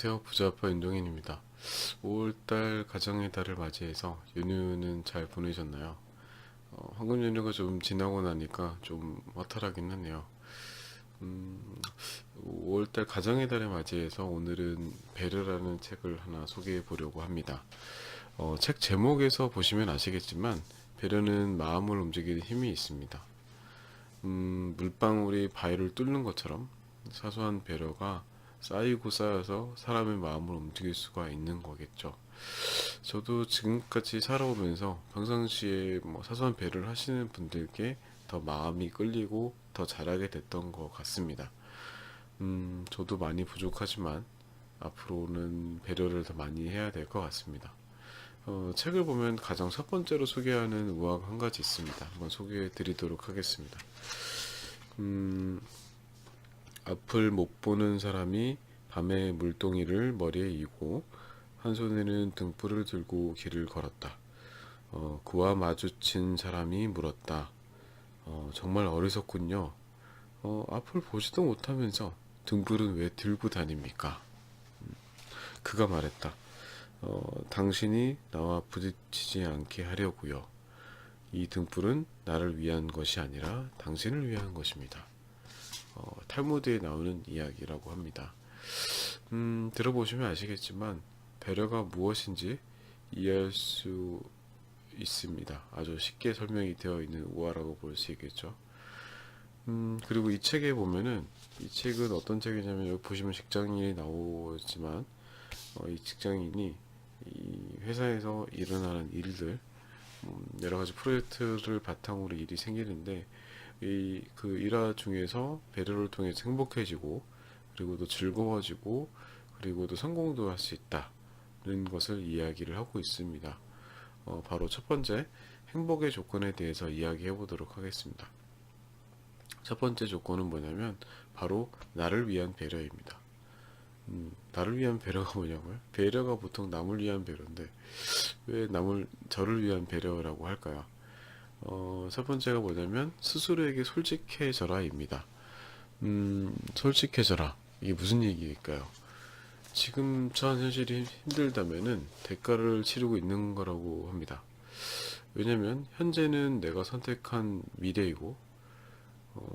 안녕하세요. 부자아빠 윤종현입니다. 5월달 가정의 달을 맞이해서 연휴는 잘 보내셨나요? 황금 연휴가 좀 지나고 나니까 좀 허탈하긴 하네요. 5월달 가정의 달을 맞이해서 오늘은 배려라는 책을 하나 소개해 보려고 합니다. 책 제목에서 보시면 아시겠지만 배려는 마음을 움직이는 힘이 있습니다. 물방울이 바위를 뚫는 것처럼 사소한 배려가 쌓이고 쌓여서 사람의 마음을 움직일 수가 있는 거겠죠. 저도 지금까지 살아오면서 평상시에 뭐 사소한 배려를 하시는 분들께 더 마음이 끌리고 더 잘하게 됐던 것 같습니다. 저도 많이 부족하지만 앞으로는 배려를 더 많이 해야 될 것 같습니다. 책을 보면 가장 첫 번째로 소개하는 우화가 한 가지 있습니다. 한번 소개해 드리도록 하겠습니다. 앞을 못 보는 사람이 밤에 물동이를 머리에 이고 한 손에는 등불을 들고 길을 걸었다. 그와 마주친 사람이 물었다. 정말 어리석군요. 앞을 보지도 못하면서 등불은 왜 들고 다닙니까? 그가 말했다. 당신이 나와 부딪히지 않게 하려고요. 이 등불은 나를 위한 것이 아니라 당신을 위한 것입니다. 탈무드에 나오는 이야기라고 합니다. 들어보시면 아시겠지만 배려가 무엇인지 이해할 수 있습니다. 아주 쉽게 설명이 되어 있는 우화라고 볼 수 있겠죠. 그리고 이 책에 보면은 이 책은 어떤 책이냐면 여기 보시면 직장인이 나오지만 이 직장인이 이 회사에서 일어나는 일들 여러 가지 프로젝트를 바탕으로 일이 생기는데 이 그 일화 중에서 배려를 통해서 행복해지고 그리고 또 즐거워지고 그리고 또 성공도 할 수 있다는 것을 이야기를 하고 있습니다. 바로 첫 번째 행복의 조건에 대해서 이야기해 보도록 하겠습니다. 첫 번째 조건은 뭐냐면 바로 나를 위한 배려입니다. 나를 위한 배려가 뭐냐고요? 배려가 보통 남을 위한 배려인데 왜 저를 위한 배려라고 할까요? 첫 번째가 뭐냐면 스스로에게 솔직해져라입니다. 솔직해져라. 이게 무슨 얘기일까요? 지금 처한 현실이 힘들다면은 대가를 치르고 있는 거라고 합니다. 왜냐면 현재는 내가 선택한 미래이고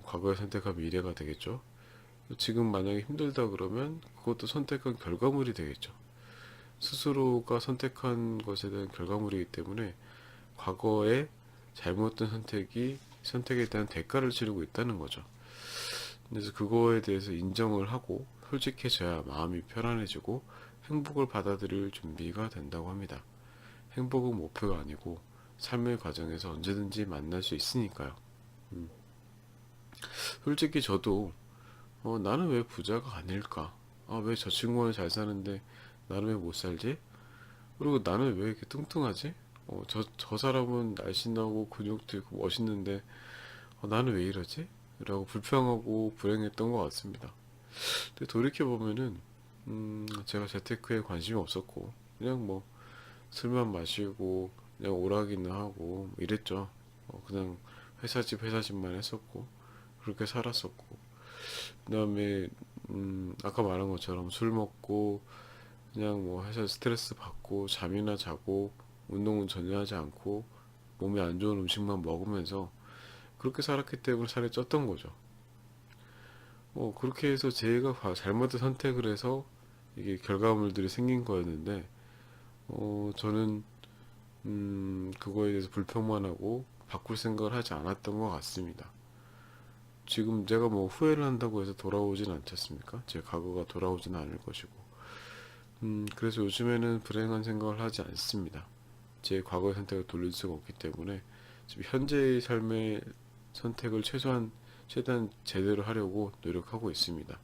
과거에 선택한 미래가 되겠죠. 지금 만약에 힘들다 그러면 그것도 선택한 결과물이 되겠죠. 스스로가 선택한 것에 대한 결과물이기 때문에 과거에 잘못된 선택에 대한 대가를 치르고 있다는 거죠. 그래서 그거에 대해서 인정을 하고 솔직해져야 마음이 편안해지고 행복을 받아들일 준비가 된다고 합니다. 행복은 목표가 아니고 삶의 과정에서 언제든지 만날 수 있으니까요. 솔직히 저도 나는 왜 부자가 아닐까? 왜 저 친구는 잘 사는데 나는 왜 못 살지? 그리고 나는 왜 이렇게 뚱뚱하지? 저 사람은 날씬하고 근육도 있고 멋있는데 나는 왜 이러지? 라고 불평하고 불행했던 것 같습니다. 근데 돌이켜보면은 제가 재테크에 관심이 없었고 그냥 뭐 술만 마시고 그냥 오락이나 하고 뭐 이랬죠. 그냥 회사집만 했었고 그렇게 살았었고 그 다음에 아까 말한 것처럼 술 먹고 그냥 뭐 회사 스트레스 받고 잠이나 자고 운동은 전혀 하지 않고 몸에 안 좋은 음식만 먹으면서 그렇게 살았기 때문에 살이 쪘던 거죠. 그렇게 해서 제가 잘못된 선택을 해서 이게 결과물들이 생긴 거였는데 저는 그거에 대해서 불평만 하고 바꿀 생각을 하지 않았던 것 같습니다. 지금 제가 뭐 후회를 한다고 해서 돌아오진 않지 않습니까? 제 과거가 돌아오지는 않을 것이고 그래서 요즘에는 불행한 생각을 하지 않습니다. 제 과거의 선택을 돌릴 수가 없기 때문에 지금 현재의 삶의 선택을 최대한 제대로 하려고 노력하고 있습니다.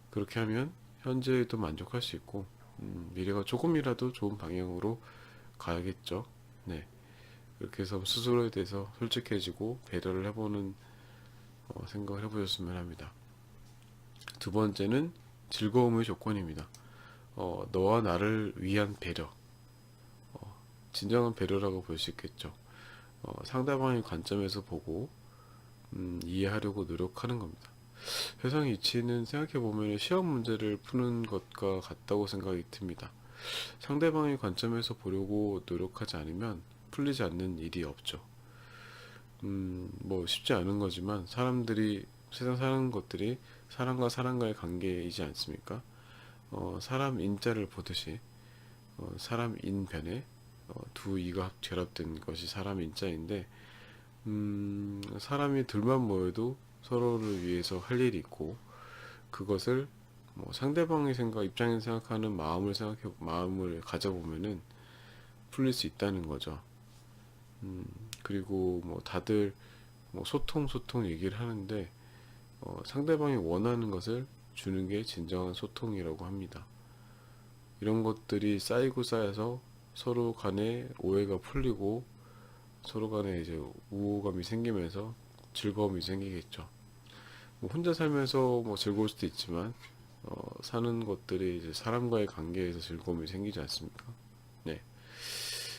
그렇게 하면 현재에도 만족할 수 있고 미래가 조금이라도 좋은 방향으로 가야겠죠. 네. 그렇게 해서 스스로에 대해서 솔직해지고 배려를 해보는 생각을 해보셨으면 합니다. 두 번째는 즐거움의 조건입니다. 너와 나를 위한 배려. 진정한 배려라고 볼 수 있겠죠. 상대방의 관점에서 보고 이해하려고 노력하는 겁니다. 세상 이치는 생각해보면 시험 문제를 푸는 것과 같다고 생각이 듭니다. 상대방의 관점에서 보려고 노력하지 않으면 풀리지 않는 일이 없죠. 뭐 쉽지 않은 거지만 사람들이 세상 사는 것들이 사람과 사람과의 관계이지 않습니까? 사람 인자를 보듯이 사람 인변에 두 이가 결합된 것이 사람 인자인데 사람이 둘만 모여도 서로를 위해서 할 일이 있고 그것을 뭐 상대방의 생각 입장에서 생각하는 마음을 가져보면은 풀릴 수 있다는 거죠. 그리고 뭐 다들 뭐 소통 얘기를 하는데 상대방이 원하는 것을 주는 게 진정한 소통이라고 합니다. 이런 것들이 쌓이고 쌓여서 서로 간에 오해가 풀리고 서로 간에 이제 우호감이 생기면서 즐거움이 생기겠죠. 뭐 혼자 살면서 뭐 즐거울 수도 있지만 사는 것들이 이제 사람과의 관계에서 즐거움이 생기지 않습니까? 네.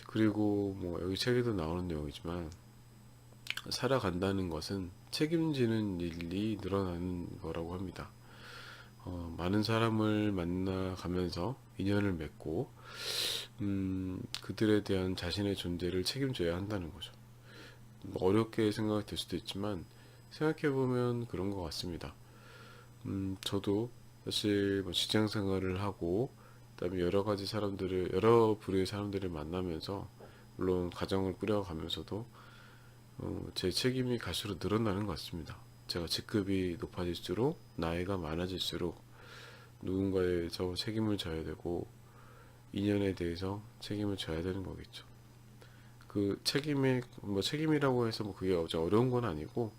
그리고 뭐 여기 책에도 나오는 내용이지만 살아간다는 것은 책임지는 일이 늘어나는 거라고 합니다. 많은 사람을 만나가면서 인연을 맺고 그들에 대한 자신의 존재를 책임져야 한다는 거죠. 뭐 어렵게 생각이 될 수도 있지만 생각해보면 그런 것 같습니다. 저도 사실 뭐 직장 생활을 하고 그다음에 여러 부류의 사람들을 만나면서 물론 가정을 꾸려가면서도 제 책임이 갈수록 늘어나는 것 같습니다. 제가 직급이 높아질수록 나이가 많아질수록 누군가에서 책임을 져야 되고 인연에 대해서 책임을 져야 되는 거겠죠. 그 책임이라고 해서 뭐 그게 어려운 건 아니고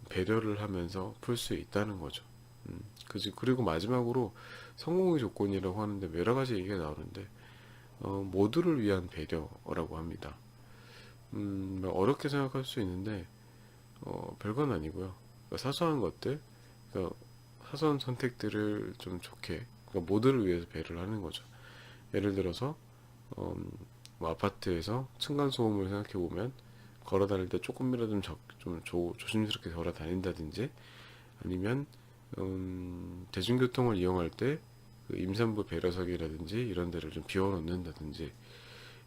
배려를 하면서 풀 수 있다는 거죠. 그리고 마지막으로 성공의 조건이라고 하는데 여러 가지 얘기가 나오는데 모두를 위한 배려라고 합니다. 뭐 어렵게 생각할 수 있는데 별건 아니고요. 그러니까 사소한 것들, 그러니까 사소한 선택들을 좀 좋게, 그러니까 모두를 위해서 배려를 하는 거죠. 예를 들어서 뭐 아파트에서 층간 소음을 생각해 보면 걸어 다닐 때 조금이라도 조심스럽게 걸어 다닌다든지 아니면 대중교통을 이용할 때그 임산부 배려석이라든지 이런 데를 좀 비워 놓는다든지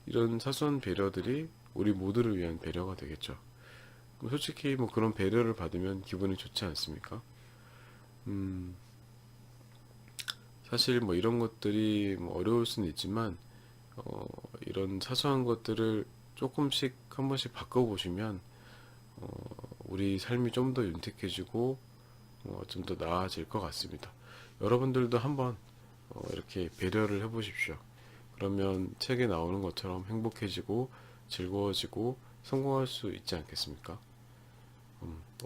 이런 사소한 배려들이 우리 모두를 위한 배려가 되겠죠. 솔직히 뭐 그런 배려를 받으면 기분이 좋지 않습니까? 음, 사실 뭐 이런 것들이 뭐 어려울 수는 있지만 이런 사소한 것들을 조금씩 한 번씩 바꿔보시면 우리 삶이 좀 더 윤택해지고 좀 더 나아질 것 같습니다. 여러분들도 한번 이렇게 배려를 해보십시오. 그러면 책에 나오는 것처럼 행복해지고 즐거워지고 성공할 수 있지 않겠습니까?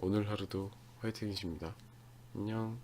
오늘 하루도 화이팅이십니다. 안녕.